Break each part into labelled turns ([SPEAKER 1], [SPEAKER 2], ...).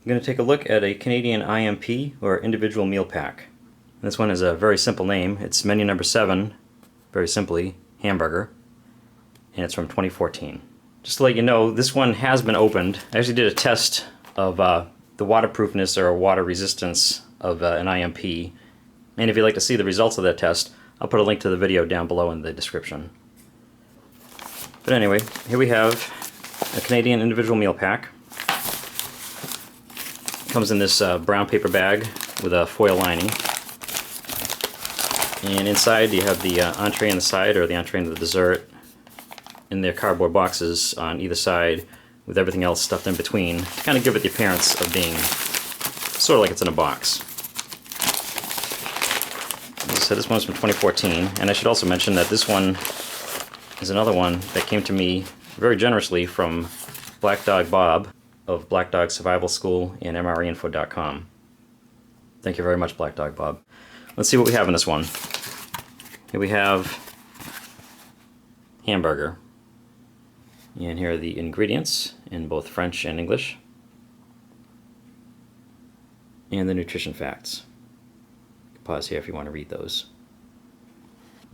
[SPEAKER 1] going to take a look at a Canadian IMP, or individual meal pack. This one is a very simple name. It's Menu No.7, very simply, Hamburger, and it's from 2014. Just to let you know, this one has been opened. I actually did a test of the waterproofness or water resistance of an IMP, and if you'd like to see the results of that test, I'll put a link to the video down below in the description. But anyway, here we have a Canadian individual meal pack. Comes in this brown paper bag with a foil lining. And inside you have the entree on the side, or the entree and the dessert, in their cardboard boxes on either side, with everything else stuffed in between, to kind of give it the appearance of being sort of like it's in a box. As I said, this one's from 2014, and I should also mention that this one is another one that came to me very generously from BlackDogBob of Black Dog Survival School and MREinfo.com. Thank you very much, BlackDogBob. Let's see what we have in this one. Here we have hamburger. And here are the ingredients in both French and English. And the nutrition facts. Pause here if you want to read those.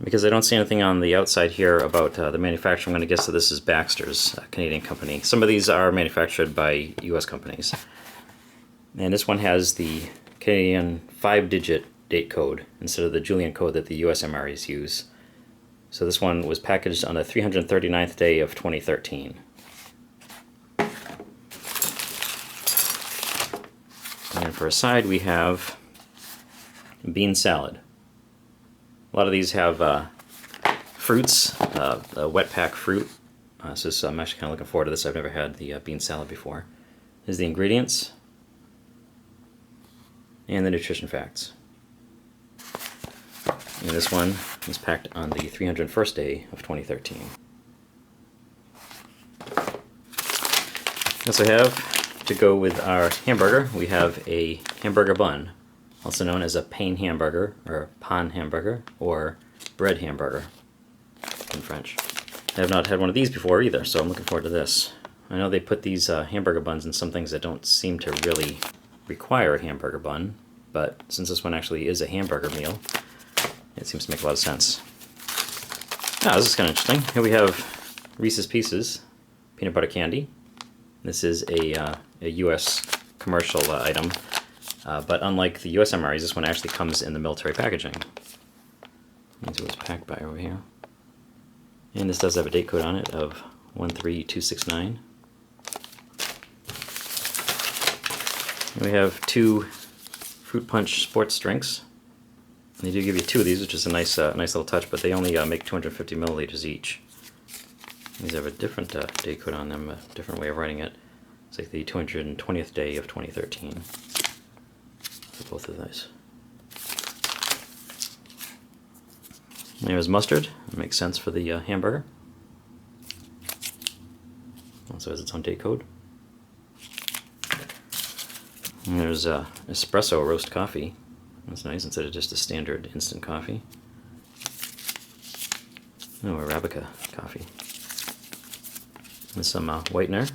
[SPEAKER 1] Because I don't see anything on the outside here about the manufacturer, I'm going to guess that this is Baxter's, a Canadian company. Some of these are manufactured by US companies. And this one has the Canadian 5-digit date code instead of the Julian code that the US MREs use. So this one was packaged on the 339th day of 2013. And for a side we have bean salad. A lot of these have fruits, a wet pack fruit. So I'm actually kind of looking forward to this. I've never had the bean salad before. Here's the ingredients and the nutrition facts. And this one was packed on the 301st day of 2013. We also have, to go with our hamburger, we have a hamburger bun, also known as a pain hamburger, or pan hamburger, or bread hamburger in French. I have not had one of these before either, so I'm looking forward to this. I know they put these hamburger buns in some things that don't seem to really require a hamburger bun, but since this one actually is a hamburger meal, it seems to make a lot of sense. This is kind of interesting. Here we have Reese's Pieces peanut butter candy. This is a US commercial item, but unlike the US MREs, this one actually comes in the military packaging. These was packed by over here. And this does have a date code on it of 13269. We have 2 fruit punch sports drinks. They do give you 2 of these, which is a nice little touch, but they only make 250 milliliters each. These have a different date code on them, a different way of writing it. It's like the 220th day of 2013. So both of those. There's mustard. It makes sense for the hamburger. Also has its own date code. And there's espresso roast coffee. That's nice, instead of just a standard instant coffee. Oh, Arabica coffee. And some whitener,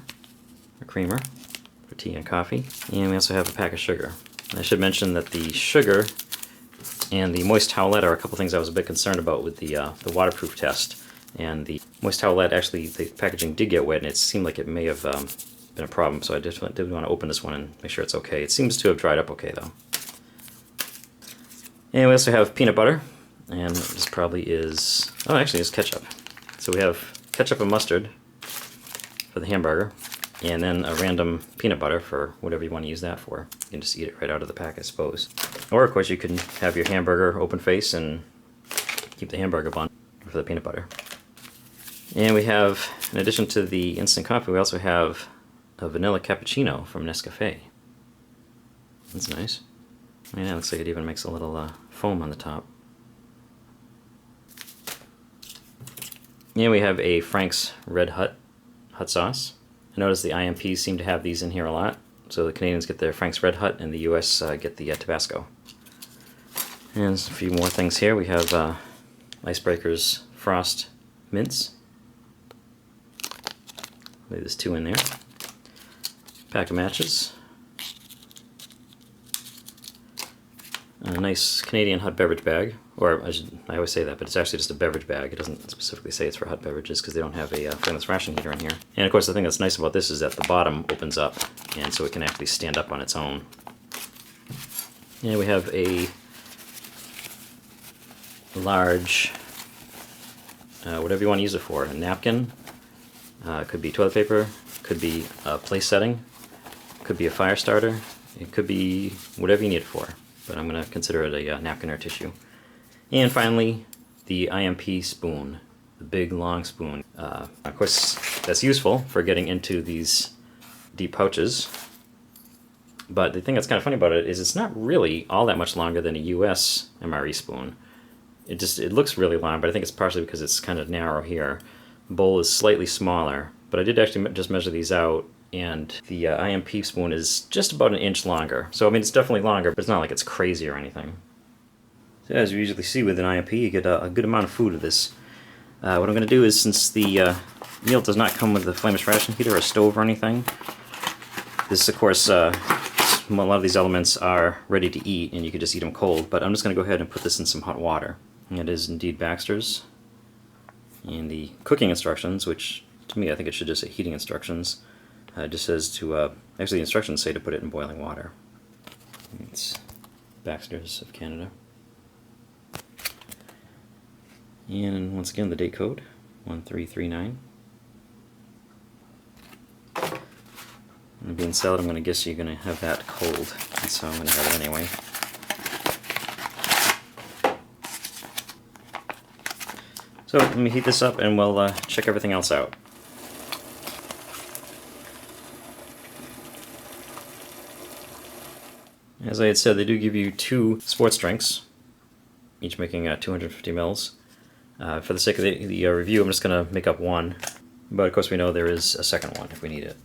[SPEAKER 1] or creamer, for tea and coffee. And we also have a pack of sugar. And I should mention that the sugar and the moist towelette are a couple things I was a bit concerned about with the waterproof test. And the moist towelette, actually, the packaging did get wet, and it seemed like it may have been a problem, so I did want to open this one and make sure it's okay. It seems to have dried up okay, though. And we also have peanut butter, and this probably is, oh, actually it's ketchup. So we have ketchup and mustard for the hamburger, and then a random peanut butter for whatever you want to use that for. You can just eat it right out of the pack, I suppose. Or, of course, you can have your hamburger open face and keep the hamburger bun for the peanut butter. And we have, in addition to the instant coffee, we also have a vanilla cappuccino from Nescafe. That's nice. Yeah, it looks like it even makes a little foam on the top. And we have a Frank's Red Hot sauce. I notice the IMPs seem to have these in here a lot. So the Canadians get their Frank's Red Hot, and the US get the Tabasco. And there's a few more things here. We have Icebreaker's Frost Mints. I believe there's 2 in there. Pack of matches. a nice Canadian hot beverage bag, or I always say that, but it's actually just a beverage bag. It doesn't specifically say it's for hot beverages because they don't have a frameless ration heater in here. And of course the thing that's nice about this is that the bottom opens up, and so it can actually stand up on its own. And we have a large, whatever you want to use it for, a napkin, could be toilet paper, could be a place setting, could be a fire starter, it could be whatever you need it for. But I'm going to consider it a napkin or tissue. And finally, the IMP spoon, the big long spoon. Of course, that's useful for getting into these deep pouches. But the thing that's kind of funny about it is it's not really all that much longer than a US MRE spoon. It looks really long, but I think it's partially because it's kind of narrow here. The bowl is slightly smaller, but I did actually just measure these out, and the IMP spoon is just about an inch longer. So I mean, it's definitely longer, but it's not like it's crazy or anything. So as you usually see with an IMP, you get a good amount of food with this. What I'm going to do is, since the meal does not come with a flameless ration heater or a stove or anything, this, of course, a lot of these elements are ready to eat, and you can just eat them cold, but I'm just going to go ahead and put this in some hot water. And it is indeed Baxter's. And the cooking instructions, which to me I think it should just say heating instructions, just says to, actually the instructions say to put it in boiling water. It's Baxter's of Canada. And once again the date code, 1339. And being salad, I'm going to guess you're going to have that cold, and so I'm going to have it anyway. So let me heat this up and we'll check everything else out. As I had said, they do give you 2 sports drinks, each making 250 mils. For the sake of the review, I'm just going to make up one, but of course we know there is a second one if we need it.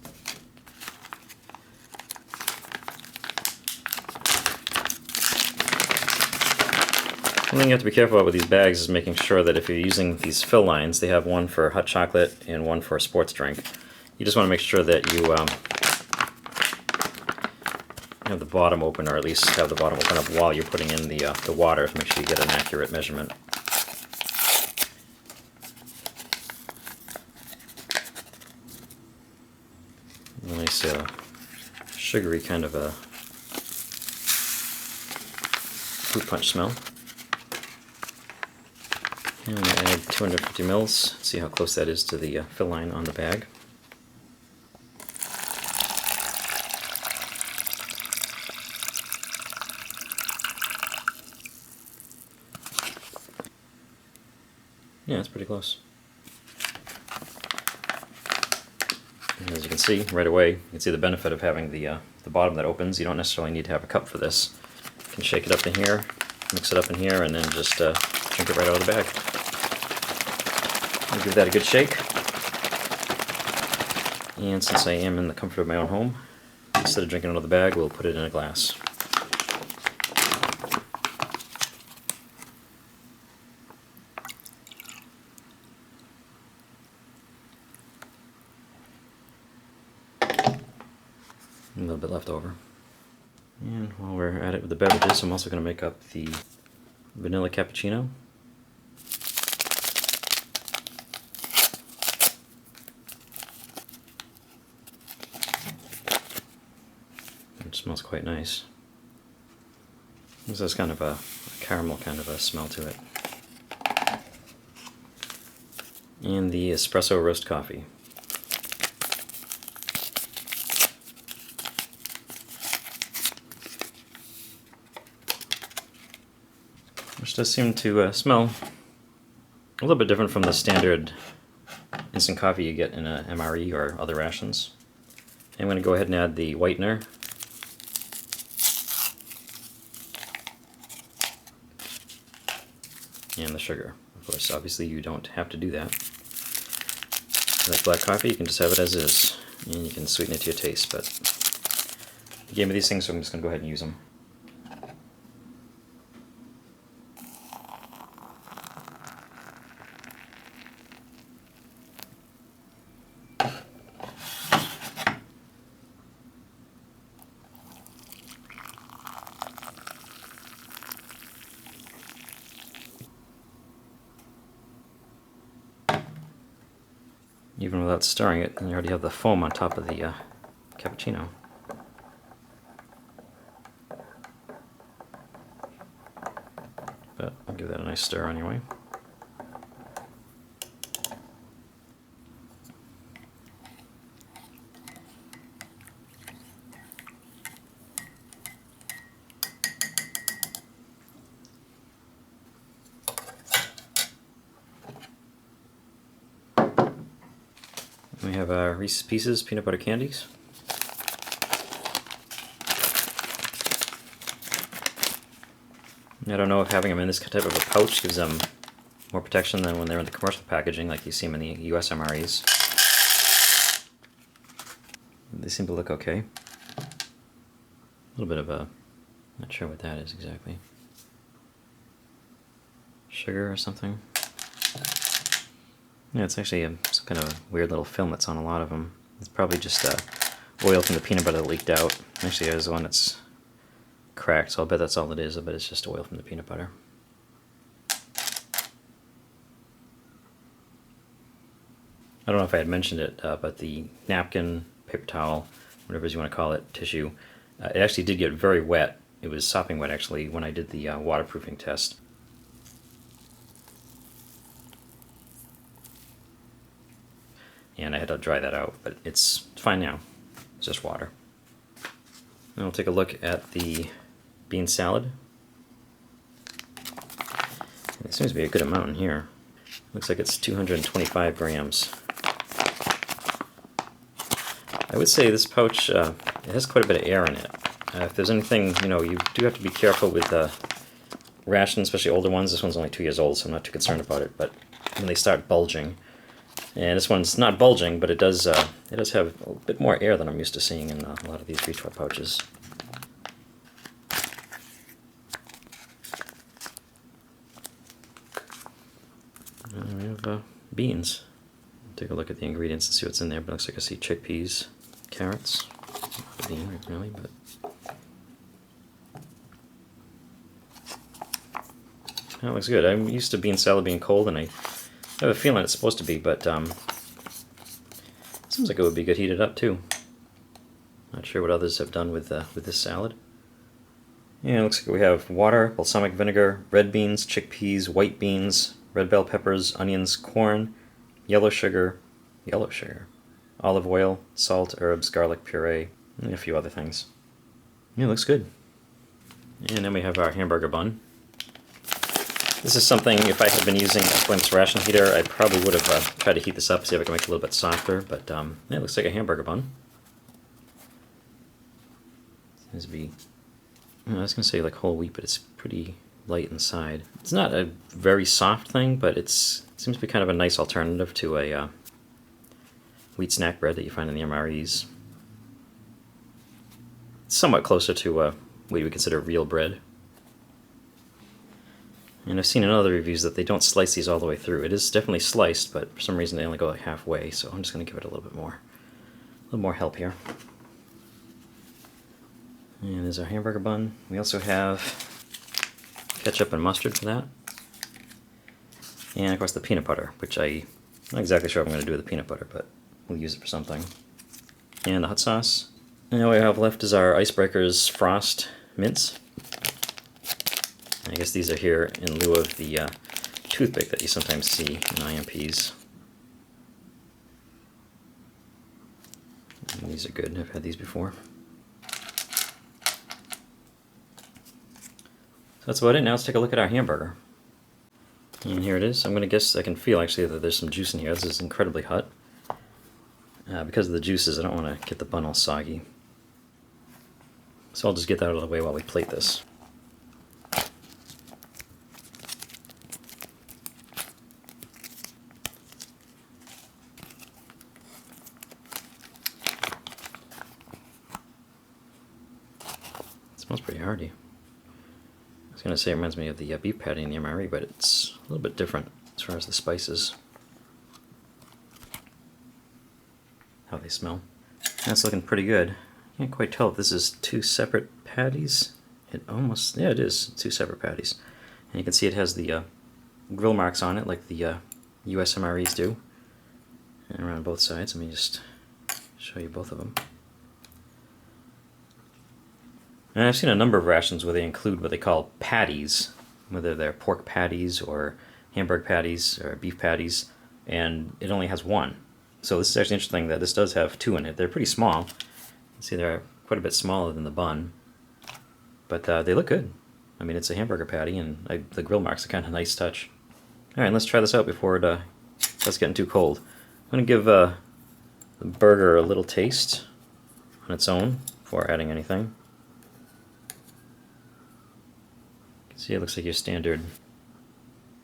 [SPEAKER 1] One thing you have to be careful about with these bags is making sure that if you're using these fill lines, they have one for hot chocolate and one for a sports drink. You just want to make sure that you have the bottom open, or at least have the bottom open up while you're putting in the water to make sure you get an accurate measurement. A nice sugary kind of a fruit punch smell. And I'm going to add 250 mils, see how close that is to the fill line on the bag. Yeah, it's pretty close. And as you can see right away, you can see the benefit of having the bottom that opens. You don't necessarily need to have a cup for this. You can shake it up in here, mix it up in here, and then just drink it right out of the bag. I'll give that a good shake. And since I am in the comfort of my own home, instead of drinking it out of the bag, we'll put it in a glass. A little bit left over. And while we're at it with the beverages, I'm also going to make up the vanilla cappuccino. Which smells quite nice. This has kind of a caramel kind of a smell to it. And the espresso roast coffee. Which does seem to smell a little bit different from the standard instant coffee you get in a MRE or other rations. I'm going to go ahead and add the whitener. And the sugar. Of course, obviously you don't have to do that. Like black coffee, you can just have it as is, and you can sweeten it to your taste, but you gave me these things, so I'm just going to go ahead and use them. even without stirring it, and you already have the foam on top of the cappuccino. But I'll give that a nice stir anyway. We have our Reese's Pieces peanut butter candies. I don't know if having them in this type of a pouch gives them more protection than when they're in the commercial packaging, like you see them in the US MREs. They seem to look okay. A little bit of a, not sure what that is exactly. Sugar or something. Yeah, it's actually some kind of weird little film that's on a lot of them. It's probably just oil from the peanut butter that leaked out. Actually, there's one that's cracked, so I'll bet that's all it is. I bet it's just oil from the peanut butter. I don't know if I had mentioned it, but the napkin, paper towel, whatever you want to call it, tissue, it actually did get very wet. It was sopping wet actually when I did the waterproofing test. And I had to dry that out, but it's fine now. It's just water. And we'll take a look at the bean salad. It seems to be a good amount in here. Looks like it's 225 grams. I would say this pouch, it has quite a bit of air in it. If there's anything, you do have to be careful with rations, especially older ones. This one's only 2 years old, so I'm not too concerned about it, but when they start bulging, and this one's not bulging, but it does have a bit more air than I'm used to seeing in a lot of these retort pouches. And we have beans. Take a look at the ingredients and see what's in there, but it looks like I see chickpeas, carrots, not a bean really, but that looks good. I'm used to bean salad being cold, and I have a feeling it's supposed to be, but seems like it would be good heated up too. Not sure what others have done with this salad. Yeah, it looks like we have water, balsamic vinegar, red beans, chickpeas, white beans, red bell peppers, onions, corn, yellow sugar, olive oil, salt, herbs, garlic puree, and a few other things. Yeah, it looks good. And then we have our hamburger bun. This is something, if I had been using a flameless ration heater, I probably would have tried to heat this up, see if I can make it a little bit softer, but yeah, it looks like a hamburger bun. Seems to be, I was going to say like whole wheat, but it's pretty light inside. It's not a very soft thing, but it seems to be kind of a nice alternative to a wheat snack bread that you find in the MREs. It's somewhat closer to what you would consider real bread. And I've seen in other reviews that they don't slice these all the way through. It is definitely sliced, but for some reason they only go like halfway, so I'm just going to give it a little more help here. And there's our hamburger bun. We also have ketchup and mustard for that. And of course the peanut butter, which I'm not exactly sure what I'm going to do with the peanut butter, but we'll use it for something. And the hot sauce. And all we have left is our Icebreakers Frost mints. I guess these are here in lieu of the toothpick that you sometimes see in IMPs. And these are good. I've had these before. So that's about it. Now let's take a look at our hamburger. And here it is. I'm going to guess, I can feel actually that there's some juice in here. This is incredibly hot. Because of the juices, I don't want to get the bun all soggy. So I'll just get that out of the way while we plate this. It smells pretty hearty. I was going to say it reminds me of the beef patty in the MRE, but it's a little bit different as far as the spices. How they smell. That's looking pretty good. Can't quite tell if this is two separate patties. It almost, yeah, it is two separate patties. And you can see it has the grill marks on it like the US MREs do. And around both sides. Let me just show you both of them. And I've seen a number of rations where they include what they call patties, whether they're pork patties or hamburger patties or beef patties, and it only has one. So this is actually interesting that this does have two in it. They're pretty small. You can see they're quite a bit smaller than the bun, but they look good. I mean, it's a hamburger patty, and the grill mark's a kind of nice touch. All right, let's try this out before it starts getting too cold. I'm going to give the burger a little taste on its own before adding anything. See, it looks like your standard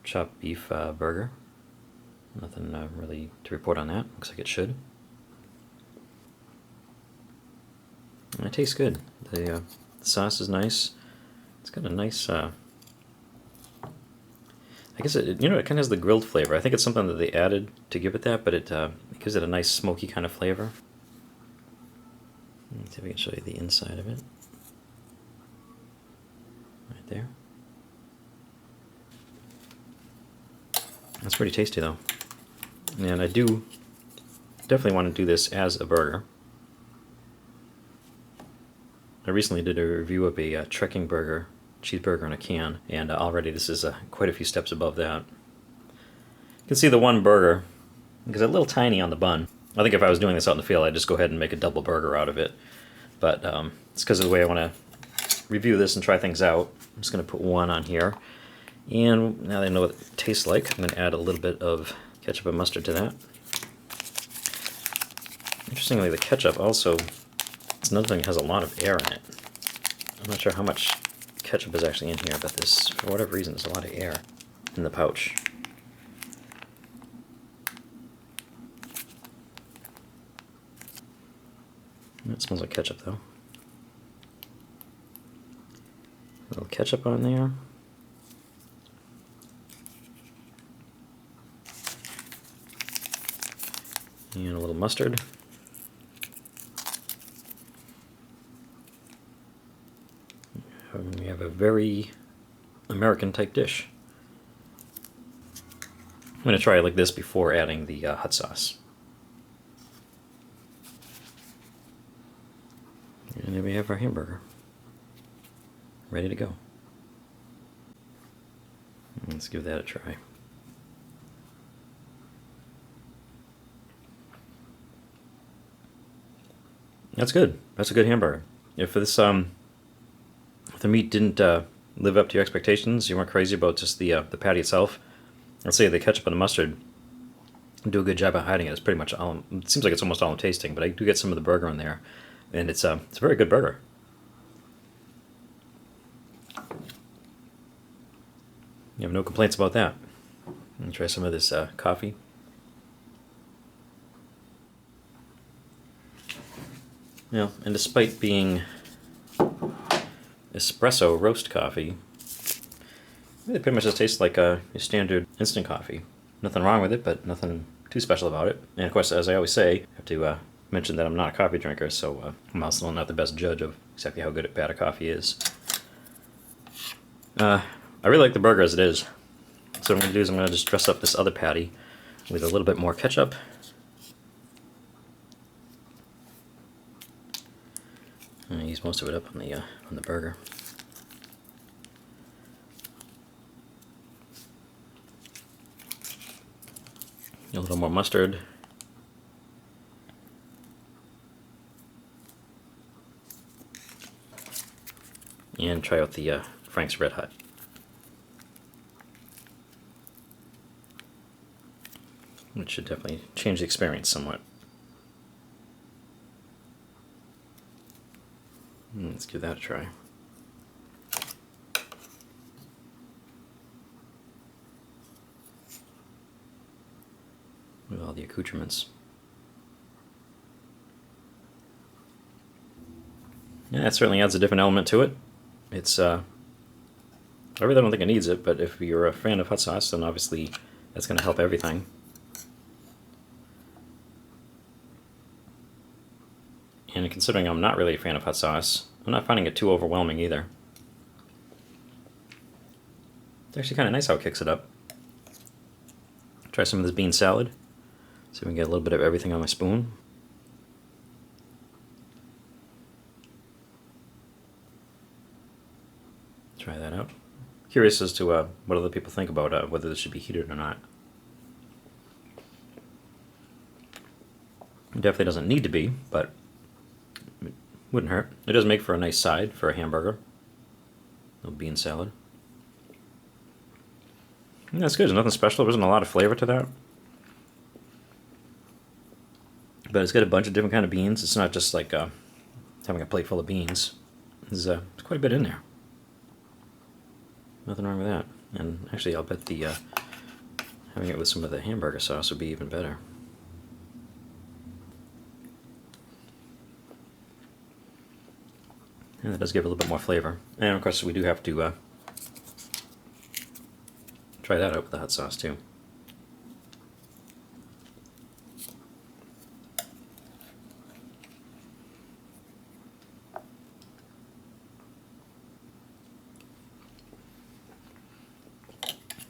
[SPEAKER 1] chopped beef burger. Nothing really to report on that. Looks like it should. And it tastes good. The sauce is nice. It's got a nice, I guess it kind of has the grilled flavor. I think it's something that they added to give it that, but it gives it a nice smoky kind of flavor. Let's see if we can show you the inside of it. Right there. That's pretty tasty though. And I do definitely want to do this as a burger. I recently did a review of a trekking burger, cheeseburger in a can, and already this is quite a few steps above that. You can see the one burger, because it's a little tiny on the bun. I think if I was doing this out in the field, I'd just go ahead and make a double burger out of it. But it's because of the way I want to review this and try things out. I'm just going to put one on here. And now that I know what it tastes like, I'm going to add a little bit of ketchup and mustard to that. Interestingly, the ketchup also, it's another thing that has a lot of air in it. I'm not sure how much ketchup is actually in here, but this, for whatever reason, there's a lot of air in the pouch. It smells like ketchup though. A little ketchup on there. And a little mustard. We have a very American type dish. I'm going to try it like this before adding the hot sauce. And there we have our hamburger. Ready to go. Let's give that a try. That's good. That's a good hamburger. If this if the meat didn't live up to your expectations, you weren't crazy about just the patty itself, I'd say the ketchup and the mustard do a good job of hiding it. It's pretty much all. It seems like it's almost all I'm tasting, but I do get some of the burger in there, and it's a very good burger. You have no complaints about that. Let me try some of this coffee. Yeah, and despite being espresso roast coffee, it pretty much just tastes like your standard instant coffee. Nothing wrong with it, but nothing too special about it. And of course, as I always say, I have to mention that I'm not a coffee drinker, so I'm also not the best judge of exactly how good or bad a coffee is. I really like the burger as it is. So what I'm going to do is I'm going to just dress up this other patty with a little bit more ketchup. I'm going to use most of it up on the burger. A little more mustard. And try out the Frank's Red Hot. Which should definitely change the experience somewhat. Let's give that a try. With all the accoutrements. Yeah, it certainly adds a different element to it. It's, I really don't think it needs it, but if you're a fan of hot sauce, then obviously that's going to help everything. And considering I'm not really a fan of hot sauce, I'm not finding it too overwhelming either. It's actually kind of nice how it kicks it up. Try some of this bean salad. So we can get a little bit of everything on my spoon. Try that out. Curious as to what other people think about whether this should be heated or not. It definitely doesn't need to be, but it wouldn't hurt. It does make for a nice side for a hamburger. A little bean salad. And that's good. There's nothing special. There isn't a lot of flavor to that. But it's got a bunch of different kind of beans. It's not just like having a plate full of beans. There's quite a bit in there. Nothing wrong with that. And actually, I'll bet the having it with some of the hamburger sauce would be even better. And that does give a little bit more flavor. And of course, we do have to try that out with the hot sauce too.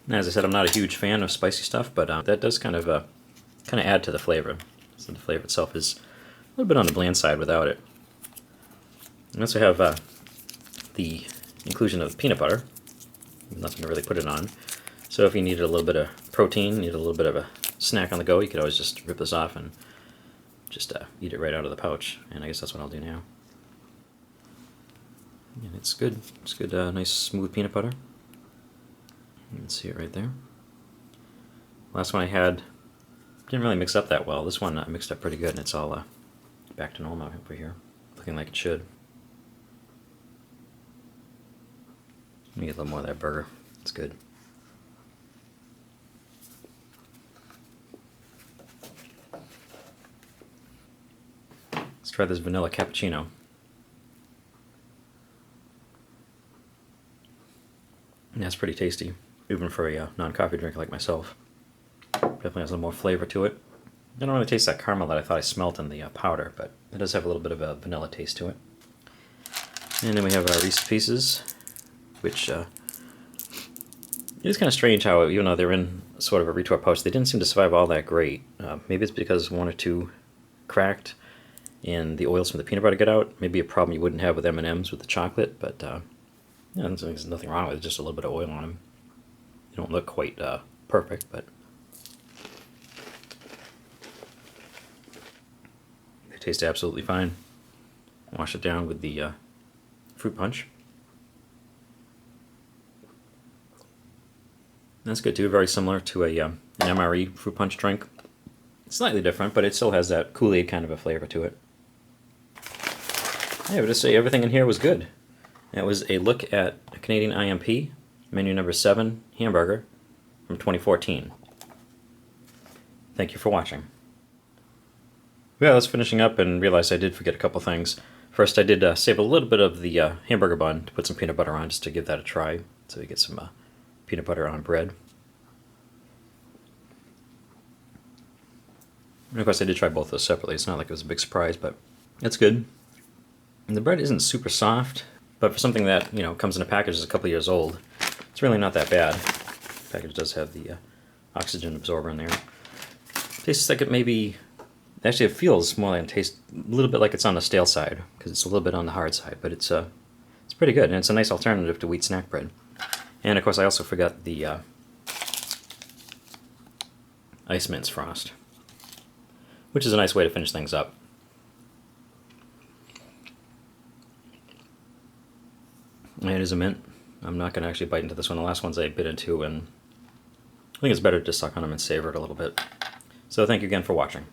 [SPEAKER 1] As I said, I'm not a huge fan of spicy stuff, but that does kind of add to the flavor. So the flavor itself is a little bit on the bland side without it. I also have the inclusion of peanut butter. Nothing to really put it on. So if you needed a little bit of protein, need a little bit of a snack on the go, you could always just rip this off and just eat it right out of the pouch. And I guess that's what I'll do now. And it's good. It's good, nice smooth peanut butter. You can see it right there. Last one I had didn't really mix up that well. This one mixed up pretty good, and it's all back to normal over here, looking like it should. Let me get a little more of that burger. It's good. Let's try this vanilla cappuccino. And that's pretty tasty, even for a non-coffee drinker like myself. Definitely has a little more flavor to it. I don't really taste that caramel that I thought I smelt in the powder, but it does have a little bit of a vanilla taste to it. And then we have our Reese Pieces, which it is kind of strange how, even though they're in sort of a retort pouch, they didn't seem to survive all that great. Maybe it's because one or two cracked and the oils from the peanut butter get out. Maybe a problem you wouldn't have with M&Ms with the chocolate, but yeah, there's nothing wrong with it, just a little bit of oil on them. They don't look quite perfect, but they taste absolutely fine. Wash it down with the fruit punch. That's good too, very similar to an MRE fruit punch drink. Slightly different, but it still has that Kool-Aid kind of a flavor to it. Yeah, I would just say everything in here was good. That was a look at a Canadian IMP, Menu No.7 Hamburger from 2014. Thank you for watching. Well, I was finishing up and realized I did forget a couple things. First, I did save a little bit of the hamburger bun to put some peanut butter on, just to give that a try, so you get some peanut butter on bread. And of course, I did try both those separately. It's not like it was a big surprise, but it's good. And the bread isn't super soft, but for something that, you know, comes in a package that's a couple years old, it's really not that bad. The package does have the oxygen absorber in there. Tastes like it maybe, actually it feels more like it tastes a little bit like it's on the stale side, because it's a little bit on the hard side, but it's pretty good, and it's a nice alternative to wheat snack bread. And of course I also forgot the Ice Mints Frost, which is a nice way to finish things up. And it is a mint. I'm not going to actually bite into this one. The last ones I bit into, and I think it's better to just suck on them and savor it a little bit. So thank you again for watching.